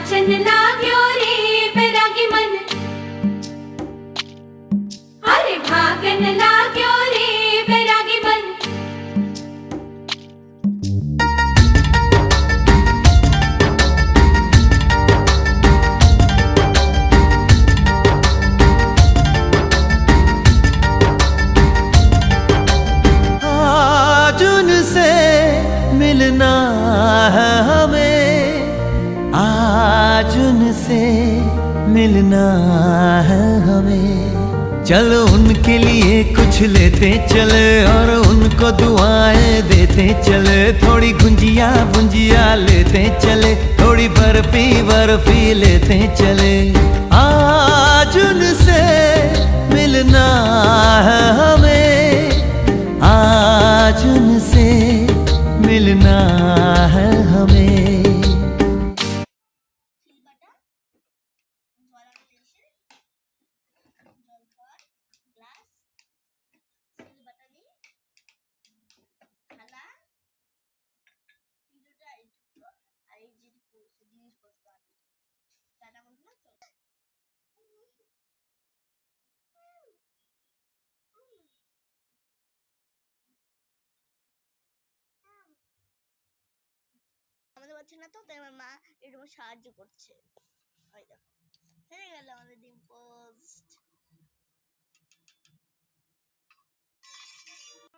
वाचन लाग्यो रे बैरागी मन, अरे भागन लाग्यो रे बैरागी मन। आज उनसे मिलना है हमें, आज उनसे मिलना है हमें। चलो उनके लिए कुछ लेते चले और उनको दुआएं देते चले। थोड़ी गुंजिया गुंजिया लेते चले, थोड़ी बर्फी बर्फी लेते चले। आज उनसे मिलना है हमें, आज उनसे मिलना है हमें। শিলবাটা জল আনতে এসে জল খাওয়ার গ্লাস, শিলবাটা নিয়ে থালা, তিনটা এইটুকু আর এই যে জিনিসপত্র আছে টাটা বন্ধু না চল। আমাদের বাচ্চা না তো, তাই আমার মা এরকম সাহায্য করছে। ওই দেখো হয়ে গেল আমাদের ডিম পোস্ট।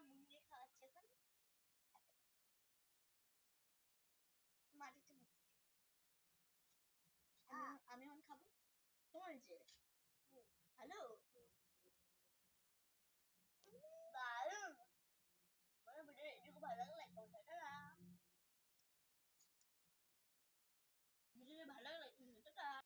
মুরগি খাওয়াচ্ছে এখন, মাটিতে মুখে আমি এখন খাবো। তোমার যে হ্যালো